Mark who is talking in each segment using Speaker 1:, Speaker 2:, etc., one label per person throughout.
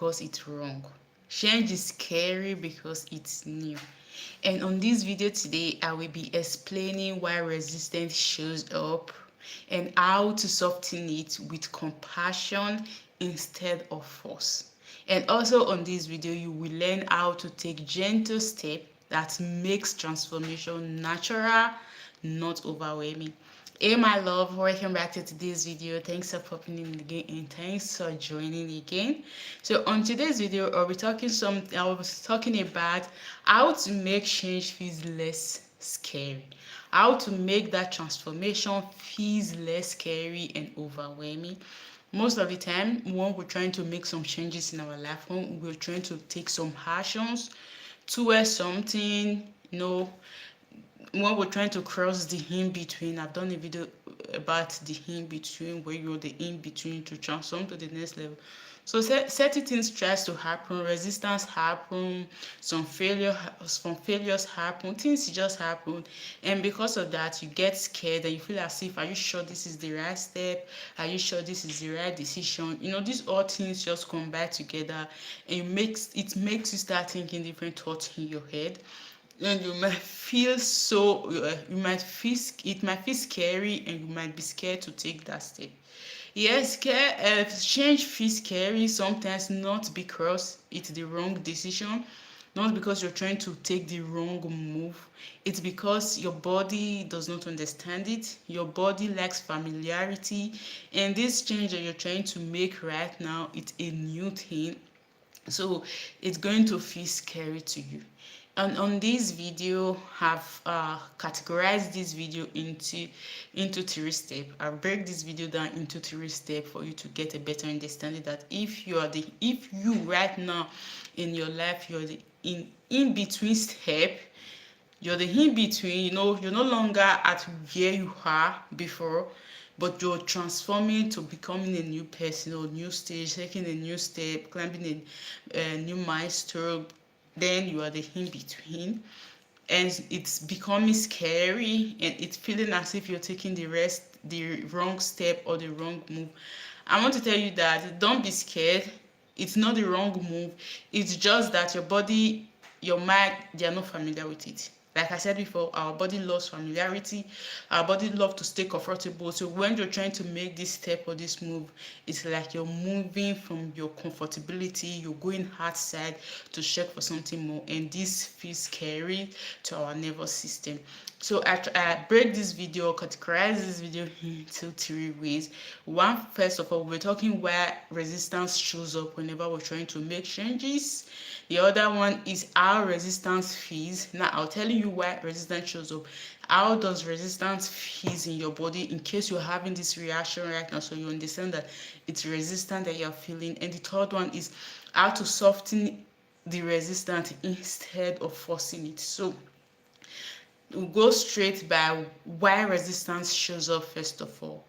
Speaker 1: because it's wrong. Change is scary because it's new. And on this video today, I will be explaining why resistance shows up and how to soften it with compassion instead of force. And also on this video, you will learn how to take gentle steps that makes transformation natural, not overwhelming. Hey my love, welcome back to today's video. Thanks for popping in again and thanks for joining again. So on today's video, I was talking about how to make change feels less scary. How to make that transformation feels less scary and overwhelming. Most of the time, when we're trying to make some changes in our life, when we're trying to take some actions towards something, when we're trying to cross the in between. I've done a video about the in between, where you're the in between to transform to the next level. So certain things tries to happen, resistance happen, some failures happen, things just happen, and because of that, you get scared and you feel as if, are you sure this is the right step? Are you sure this is the right decision? These all things just combine together, and it makes you start thinking different thoughts in your head, and you might feel it might feel scary, and you might be scared to take that step. Yes, change feels scary sometimes, not because it's the wrong decision, not because you're trying to take the wrong move. It's because your body does not understand it. Your body lacks familiarity, and this change that you're trying to make right now, it's a new thing, so it's going to feel scary to you. And on this video, have categorized this video into three steps. I'll break this video down into three steps for you to get a better understanding that if you right now in your life, you're the in between step, you're the in between, you're no longer at where you are before, but you're transforming to becoming a new person or new stage, taking a new step, climbing a new milestone. Then you are the in between, and it's becoming scary, and it's feeling as if you're taking the wrong step or the wrong move. I want to tell you that don't be scared. It's not the wrong move. It's just that your body, your mind, they are not familiar with it. Like I said before, our body loves familiarity. Our body loves to stay comfortable. So when you're trying to make this step or this move, it's like you're moving from your comfortability. You're going outside to check for something more, and this feels scary to our nervous system. So I break this video, categorize this video into three ways. One, first of all, we're talking where resistance shows up whenever we're trying to make changes. The other one is how resistance feels. Now I'll tell you why resistance shows up. How does resistance feels in your body, in case you're having this reaction right now, so you understand that it's resistance that you're feeling. And the third one is how to soften the resistance instead of forcing it. So we'll go straight by why resistance shows up. First of all,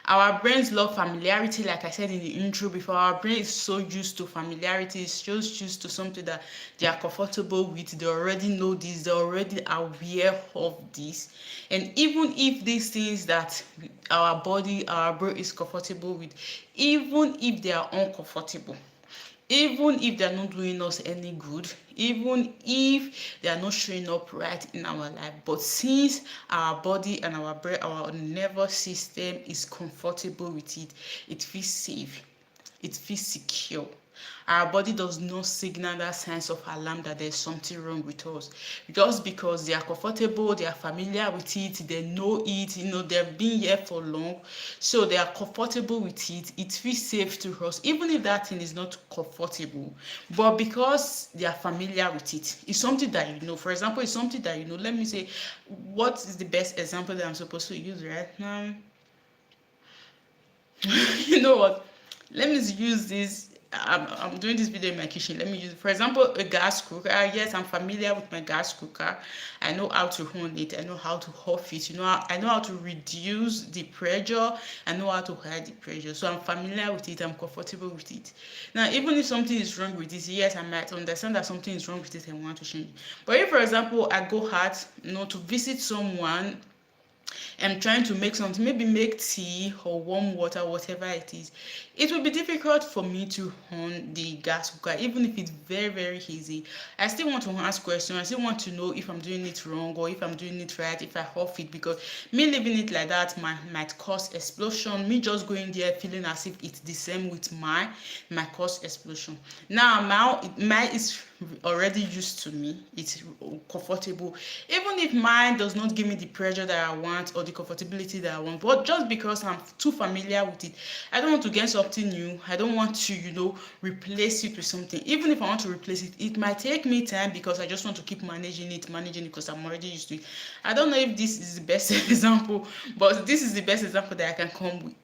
Speaker 1: our brains love familiarity. Like I said in the intro before, our brain is so used to familiarity. It's just used to something that they are comfortable with. They already know this, they're already aware of this. And even if these things that our brain is comfortable with, even if they are uncomfortable, even if they're not doing us any good, even if they are not showing up right in our life, but since our body and our brain, our nervous system is comfortable with it, it feels safe, it feels secure. Our body does not signal that sense of alarm that there's something wrong with us, just because they are comfortable, they are familiar with it, they know it, they've been here for long, so they are comfortable with it. It feels safe to us, even if that thing is not comfortable, but because they are familiar with it, it's something that for example, it's something that let me say, what is the best example that I'm supposed to use right now? You know what, let me use this. I'm doing this video in my kitchen. Let me use, for example, a gas cooker. Yes, I'm familiar with my gas cooker. I know how to run it. I know how to off it. I know how to reduce the pressure. I know how to hide the pressure. So I'm familiar with it. I'm comfortable with it. Now, even if something is wrong with it, yes, I might understand that something is wrong with it and want to change. But if, for example, I go out, to visit someone, I'm trying to make something, maybe make tea or warm water, whatever it is, it will be difficult for me to on the gas cooker, even if it's very, very easy. I still want to ask questions. I still want to know if I'm doing it wrong or if I'm doing it right, if I off it, because me leaving it like that might cause explosion. Me just going there feeling as if it's the same with mine might cause explosion. Now, mine is already used to me. It's comfortable. Even if mine does not give me the pressure that I want or the comfortability that I want, but just because I'm too familiar with it, I don't want to get something new. I don't want to, replace it with something. Even if I want to replace it, it might take me time because I just want to keep managing it because I'm already used to it. I don't know if this is the best example, but this is the best example that I can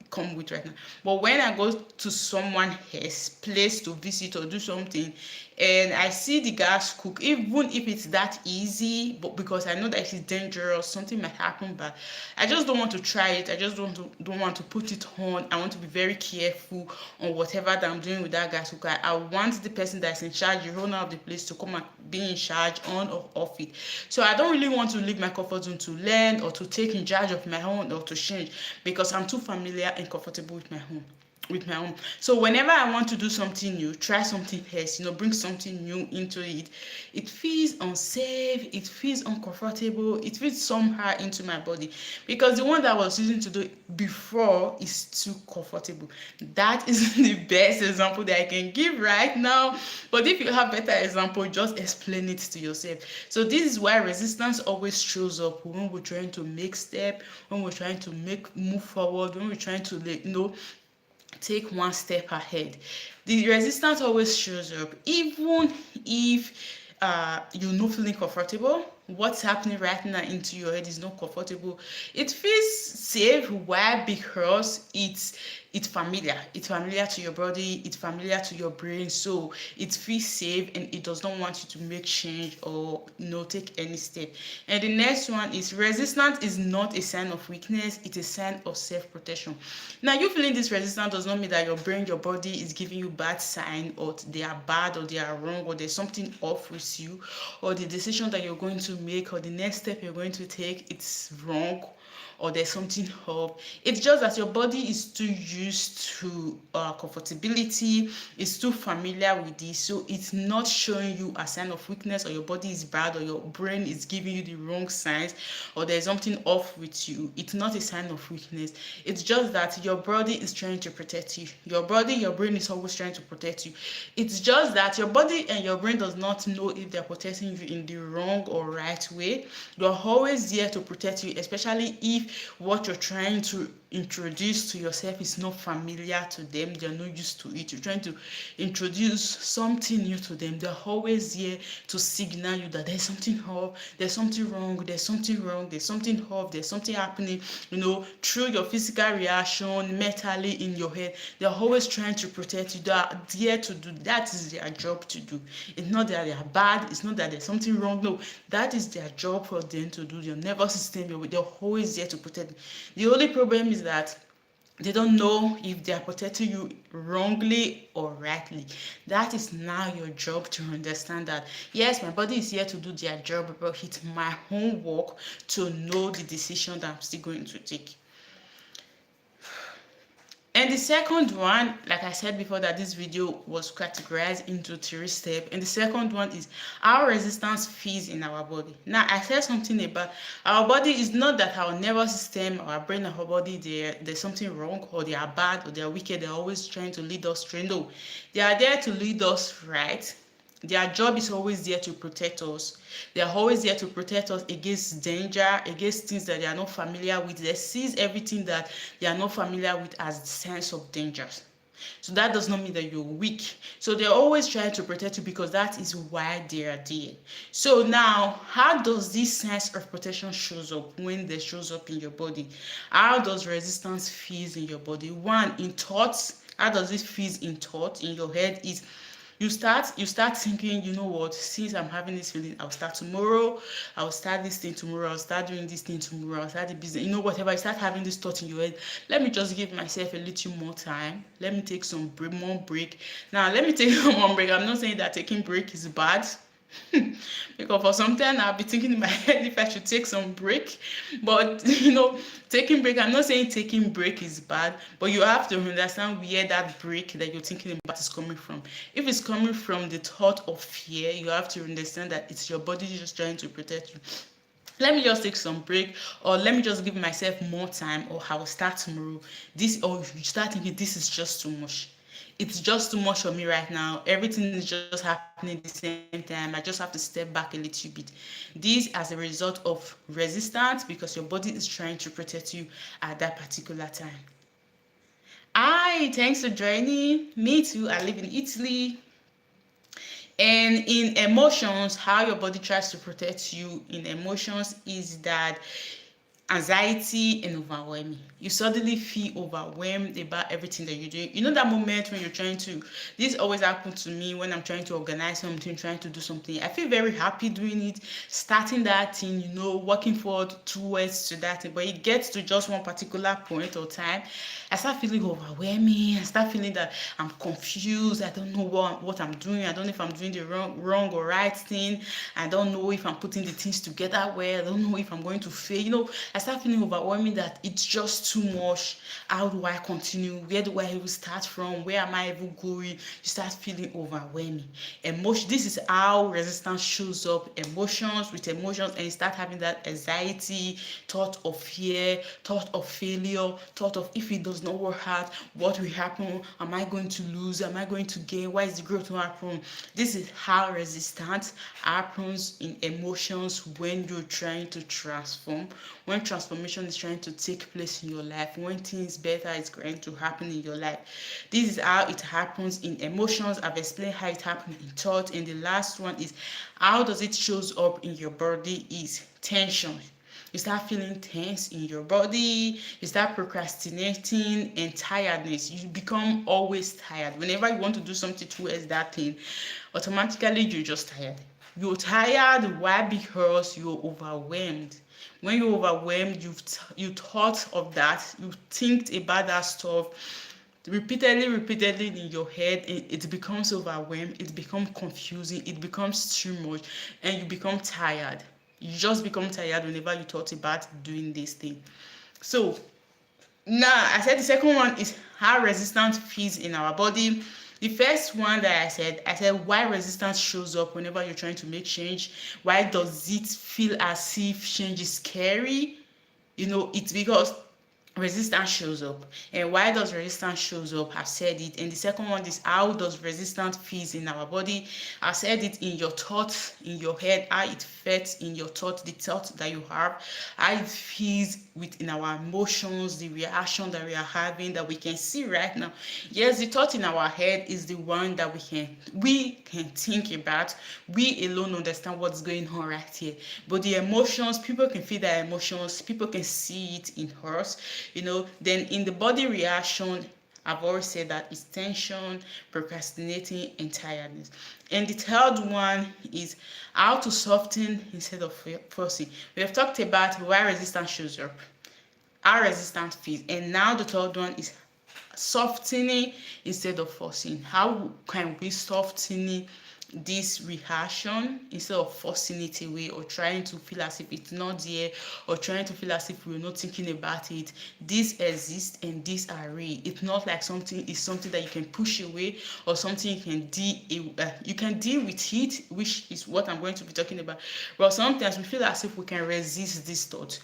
Speaker 1: come with right now. But when I go to someone else's place to visit or do something, and I see the gas cook, even if it's that easy, but because I know that it's dangerous, something might happen, but I just don't want to try it. I just don't want to put it on. I want to be very careful on whatever that I'm doing with that gas cooker. I want the person that's in charge, the owner of the place, to come and be in charge on or off it. So I don't really want to leave my comfort zone to learn or to take in charge of my own or to change, because I'm too familiar and comfortable with my own. So whenever I want to do something new, try something else, bring something new into it, it feels unsafe, it feels uncomfortable, it feels somehow into my body, because the one that I was using to do before is too comfortable. That is the best example that I can give right now. But if you have better example, just explain it to yourself. So this is why resistance always shows up when we're trying to make step, when we're trying to move forward, when we're trying to take one step ahead. The resistance always shows up, even if you're not feeling comfortable. What's happening right now into your head is not comfortable. It feels safe. Why? Because it's familiar. It's familiar to your body, it's familiar to your brain, so it feels safe and it does not want you to make change or take any step. And the next one is resistance is not a sign of weakness, it's a sign of self-protection. Now, you feeling this resistance does not mean that your brain, your body is giving you bad sign, or they are bad, or they are wrong, or there's something off with you, or the decision that you're going to make or the next step you're going to take, it's wrong, or there's something up. It's just that your body is too used to comfortability, it's too familiar with this, so it's not showing you a sign of weakness, or your body is bad, or your brain is giving you the wrong signs, or there's something off with you. It's not a sign of weakness. It's just that your body is trying to protect you. Your brain is always trying to protect you. It's just that your body and your brain does not know if they're protecting you in the wrong or right way. They're always there to protect you, especially if what you're trying to introduce to yourself is not familiar to them. They're not used to it. You're trying to introduce something new to them. They're always here to signal you that there's something off, there's something wrong, there's something wrong, there's something off, there's something happening, through your physical reaction, mentally in your head. They're always trying to protect you. They're there to do that. Is their job to do. It's not that they are bad, it's not that there's something wrong. No, that is their job for them to do. Your nervous system, they're always there to protect you. The only problem is that they don't know if they are protecting you wrongly or rightly. That is now your job to understand that, yes, my body is here to do their job, but it's my own work to know the decision that I'm still going to take. And the second one, like I said before, that this video was categorized into 3 steps. And the second one is how resistance feels in our body. Now, I said something about our body is not that our nervous system, our brain, our body, there's something wrong, or they are bad, or they are wicked. They're always trying to lead us astray. No, they are there to lead us right. Their job is always there to protect us. They are always there to protect us against danger, against things that they are not familiar with. They seize everything that they are not familiar with as the sense of danger. So that does not mean that you're weak. So they're always trying to protect you because that is why they are there. So now, how does this sense of protection shows up when they shows up in your body? How does resistance feel in your body? One, in thoughts. How does it feel in thought in your head is you start thinking, what, since I'm having this feeling, I'll start tomorrow, I'll start this thing tomorrow, I'll start doing this thing tomorrow, I'll start the business, whatever. You start having this thought in your head. Let me just give myself a little more time. Let me take some more break. Now, let me take one break. I'm not saying that taking break is bad. Because for some time I'll be thinking in my head if I should take some break. But taking break, I'm not saying taking break is bad, but you have to understand where that break that you're thinking about is coming from. If it's coming from the thought of fear, you have to understand that it's your body just trying to protect you. Let me just take some break, or let me just give myself more time, or I will start tomorrow. This, or you start thinking this is just too much. It's just too much for me right now. Everything is just happening at the same time. I just have to step back a little bit. This as a result of resistance, because your body is trying to protect you at that particular time. Hi, thanks for joining me too. I live in Italy. And in emotions, how your body tries to protect you in emotions is that anxiety and overwhelming. You suddenly feel overwhelmed about everything that you're doing. You know that moment when you're trying to, this always happens to me when I'm trying to organize something, trying to do something. I feel very happy doing it, starting that thing, working forward towards to that thing. But it gets to just one particular point or time, I start feeling overwhelming. I start feeling that I'm confused. I don't know what I'm doing. I don't know if I'm doing the wrong or right thing. I don't know if I'm putting the things together well. I don't know if I'm going to fail. I start feeling overwhelming that it's just too much. How do I continue? Where do I even start from? Where am I even going? You start feeling overwhelming. Emotion. This is how resistance shows up. Emotions with emotions, and you start having that anxiety, thought of fear, thought of failure, thought of if it does not work out, what will happen? Am I going to lose? Am I going to gain? Why is the growth not happen? This is how resistance happens in emotions when you're trying to transform, when transformation is trying to take place in your life, when things better is going to happen in your life. This is how it happens in emotions. I've explained how it happens in thought, and the last one is how does it shows up in your body is tension. You start feeling tense in your body, you start procrastinating, and tiredness. You become always tired. Whenever you want to do something towards that thing, automatically you're just tired. You're tired. Why? Because you're overwhelmed. When you're overwhelmed, you thought of that, you think about that stuff repeatedly in your head, and it becomes overwhelmed, it becomes confusing, it becomes too much, and you become tired. You just become tired whenever you thought about doing this thing. So now I said the second one is how resistance feels in our body. The first one that I said why resistance shows up whenever you're trying to make change. Why does it feel as if change is scary? It's because resistance shows up. And why does resistance shows up? I've said it. And the second one is how does resistance feels in our body? I said it in your thoughts, in your head, how it fits in your thought, the thought that you have, how it feels within our emotions, the reaction that we are having, that we can see right now. Yes, the thought in our head is the one that we can think about. We alone understand what's going on right here. But the emotions, people can feel their emotions, people can see it in us. Then in the body reaction, I've already said that it's tension, procrastinating, and tiredness. And the third one is how to soften instead of forcing. We have talked about why resistance shows up, how resistance feels, and now the third one is softening instead of forcing. How can we soften this reaction instead of forcing it away, or trying to feel as if it's not there, or trying to feel as if we're not thinking about it? This exists and these are real. It's not like something is something that you can push away, or something you can deal with it, which is what I'm going to be talking about. But sometimes we feel as if we can resist this thought.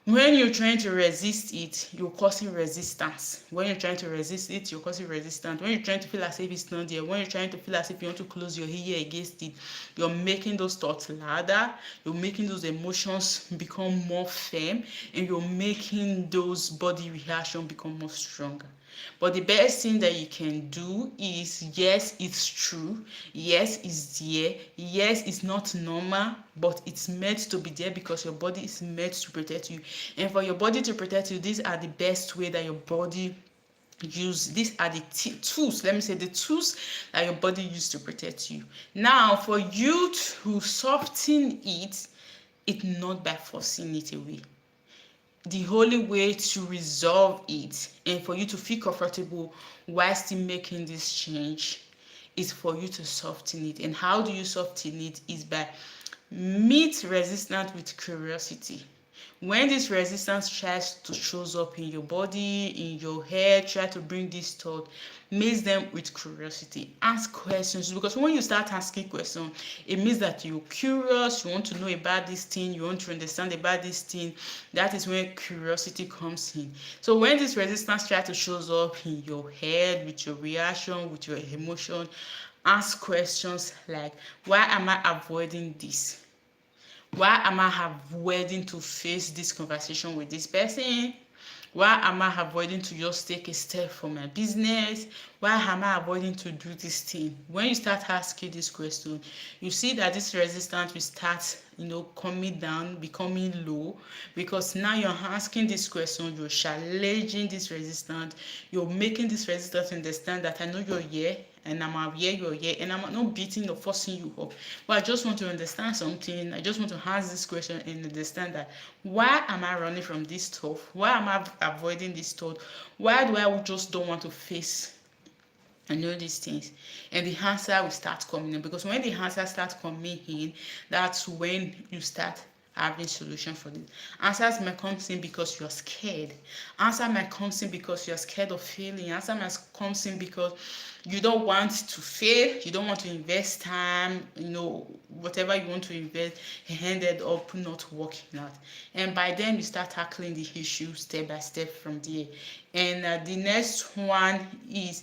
Speaker 1: When you're trying to resist it, you're causing resistance. When you're trying to resist it, you're causing resistance. When you're trying to feel as if it's not there, when you're trying to feel as if you want to close your ear against it, you're making those thoughts louder, you're making those emotions become more firm, and you're making those body reactions become more stronger. But the best thing that you can do is, yes, it's true. Yes, it's there. Yes, it's not normal, but it's meant to be there because your body is meant to protect you. And for your body to protect you, these are the best way that your body use. These are the tools, let me say, the tools that your body use to protect you. Now, for you to soften it, it's not by forcing it away. The only way to resolve it and for you to feel comfortable while still making this change is for you to soften it. And how do you soften it? Is by meet resistance with curiosity. When this resistance tries to shows up in your body, in your head, try to bring this thought, meet them with curiosity. Ask questions, because when you start asking questions, it means that you're curious, you want to know about this thing, you want to understand about this thing. That is when curiosity comes in. So when this resistance tries to shows up in your head, with your reaction, with your emotion, ask questions like, why am I avoiding this? Why am I avoiding to face this conversation with this person? Why am I avoiding to just take a step for my business? Why am I avoiding to do this thing? When you start asking this question, you see that this resistance will start, coming down, becoming low, because now you're asking this question, you're challenging this resistance, you're making this resistance understand that I know you're here, and I'm here, you're here, and I'm not beating or forcing you up. But I just want to understand something. I just want to ask this question and understand that, why am I running from this stuff? Why am I avoiding this thought? Why do I just don't want to face these things? And the answer will start coming in, because when the answer starts coming in, that's when you start having solution for this. Answers might come in because you're scared. Answer might come in because you're scared of failing. Answer might come in because you don't want to fail. You don't want to invest time. Whatever you want to invest ended up not working out. And by then you start tackling the issue step by step from there. And the next one is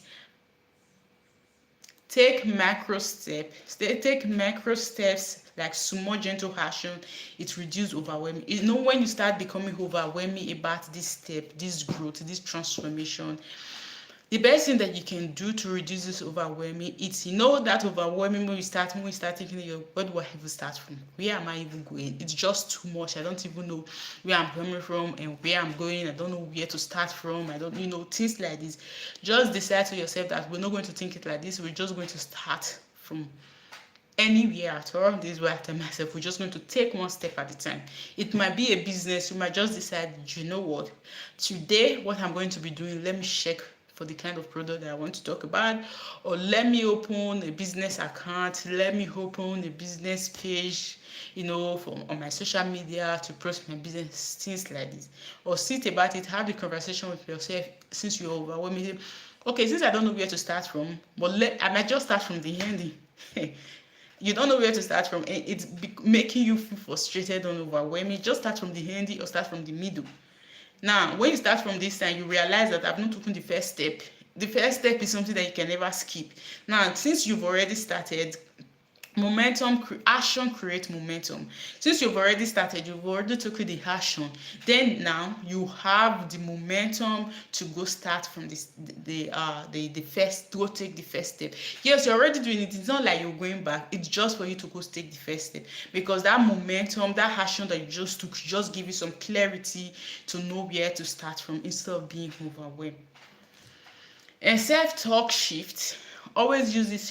Speaker 1: take macro steps. Take macro steps like small gentle action. It reduces overwhelming. When you start becoming overwhelming about this step, this growth, this transformation, the best thing that you can do to reduce this overwhelming, it's that overwhelming when you start thinking, what do I even start from? Where am I even going? It's just too much. I don't even know where I'm coming from and where I'm going. I don't know where to start from. I don't, things like this. Just decide to yourself that we're not going to think it like this. We're just going to start from anywhere at all. This is why I tell myself, we're just going to take one step at a time. It might be a business. You might just decide, what, today what I'm going to be doing, let me check for the kind of product that I want to talk about, or let me open a business account, let me open a business page, on my social media to promote my business, things like this. Or sit about it, have the conversation with yourself. Since you're overwhelmed, okay, since I don't know where to start from, but I might just start from the ending. You don't know where to start from, and it's making you feel frustrated and overwhelming. Just start from the ending or start from the middle. Now, when you start from this time, you realize that I've not taken the first step. The first step is something that you can never skip. Now, since you've already started, action creates momentum. Since you've already started, you've already taken the action, then now you have the momentum to go start from the first, go take the first step. Yes, you're already doing it. It's not like you're going back. It's just for you to go take the first step, because that momentum, that action that you just took, just give you some clarity to know where to start from instead of being overwhelmed. And self-talk shift. Always use this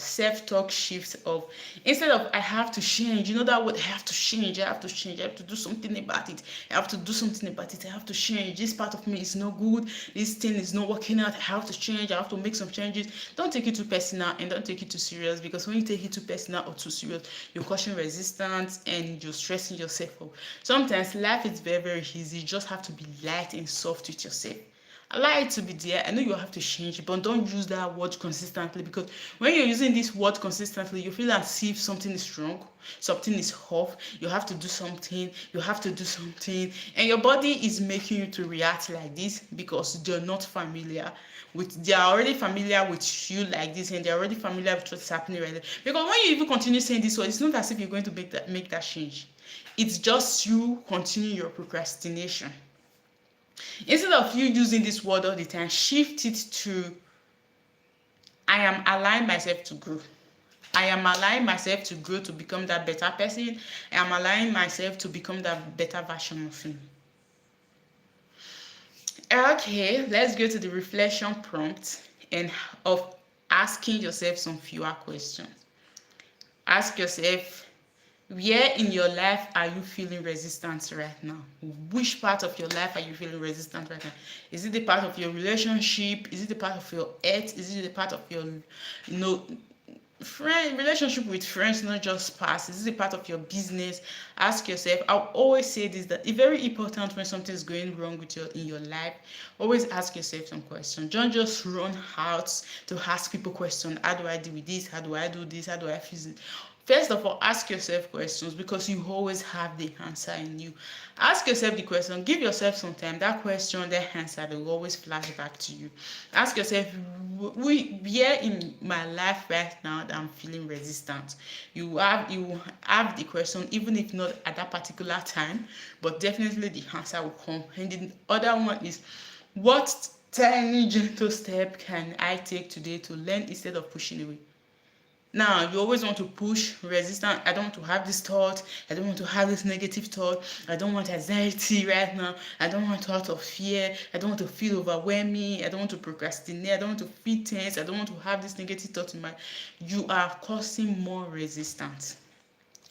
Speaker 1: self-talk shift of, instead of I have to change, that word, I have to change, I have to do something about it, I have to change, this part of me is not good, this thing is not working out, I have to change, I have to make some changes. Don't take it too personal and don't take it too serious, because when you take it too personal or too serious, you're causing resistance and you're stressing yourself up. Sometimes life is very, very easy. You just have to be light and soft with yourself. Allow it to be there. I know you have to change, but don't use that word consistently, because when you're using this word consistently, you feel as if something is wrong, something is off, you have to do something, and your body is making you to react like this because they're not familiar with, they are already familiar with you like this, and they're already familiar with what's happening right there. Because when you even continue saying this word, it's not as if you're going to make that change. It's just you continue your procrastination. Instead of you using this word all the time, shift it to, I am allowing myself to grow. I am allowing myself to grow to become that better person. I am allowing myself to become that better version of me. Okay, let's go to the reflection prompt and of asking yourself some fewer questions. Ask yourself, Where in your life are you feeling resistance right now? Which part of your life are you feeling resistant right now? Is it the part of your relationship? Is it the part of your health? Is it the part of your, friend relationship with friends, not just past? Is it a part of your business? Ask yourself. I'll always say this, that it's very important when something is going wrong with your in your life. Always ask yourself some questions. Don't just run out to ask people questions. How do I deal with this? How do I do this? How do I fix it? First of all, ask yourself questions, because you always have the answer in you. Ask yourself the question, give yourself some time. That question, that answer, they will always flash back to you. Ask yourself, where in my life right now that I'm feeling resistant? You have the question, even if not at that particular time, but definitely the answer will come. And the other one is, what tiny gentle step can I take today to learn instead of pushing away? Now, you always want to push resistance. I don't want to have this thought. I don't want to have this negative thought. I don't want anxiety right now. I don't want thought of fear. I don't want to feel overwhelming. I don't want to procrastinate. I don't want to feel tense. I don't want to have this negative thought in my. You are causing more resistance.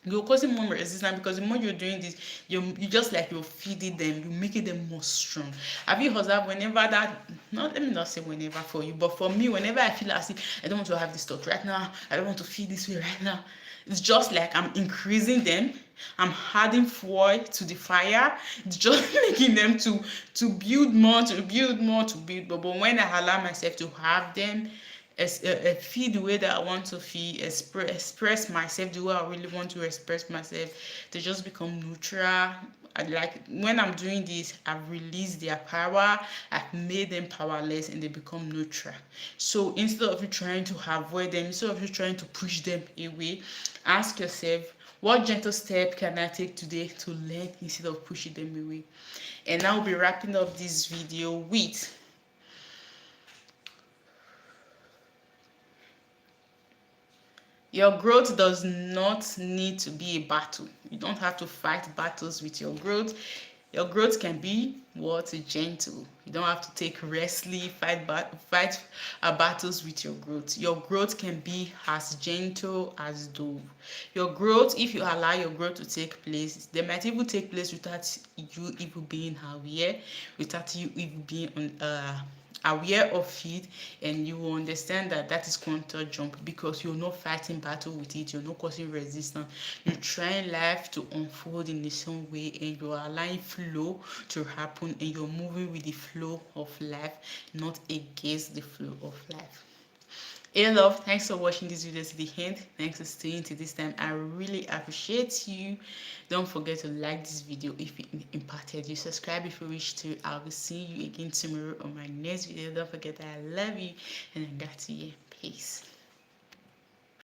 Speaker 1: You're causing more resistance, because the more you're doing this, you just like you're feeding them, you're making them more strong. Have you observed, whenever that, not let me not say whenever for you, but for me, whenever I feel as if I don't want to have this thought right now, I don't want to feel this way right now, it's just like I'm increasing them. I'm adding fuel to the fire. It's just making them to build more, to build more, to build more. But when I allow myself to have them, feel the way that I want to feel, express myself the way I really want to express myself, they just become neutral. Like when I'm doing this, I've released their power, I've made them powerless, and they become neutral. So instead of you trying to avoid them, instead of you trying to push them away, ask yourself, what gentle step can I take today to learn instead of pushing them away? And I'll be wrapping up this video with, your growth does not need to be a battle. You don't have to fight battles with your growth. Your growth can be what? Gentle. You don't have to take wrestling, fight battles with your growth. Your growth can be as gentle as dove. Your growth, if you allow your growth to take place, they might even take place without you even being aware, without you even being aware of it, and you will understand that that is quantum jump, because you're not fighting battle with it, you're not causing resistance, you're trying life to unfold in the same way, and you're allowing flow to happen, and you're moving with the flow of life, not against the flow of life. Hey love, thanks for watching this video to the end. Thanks for staying to this time. I really appreciate you. Don't forget to like this video if it impacted you. Subscribe if you wish to. I'll be seeing you again tomorrow on my next video. Don't forget that I love you, and I got to you. Peace.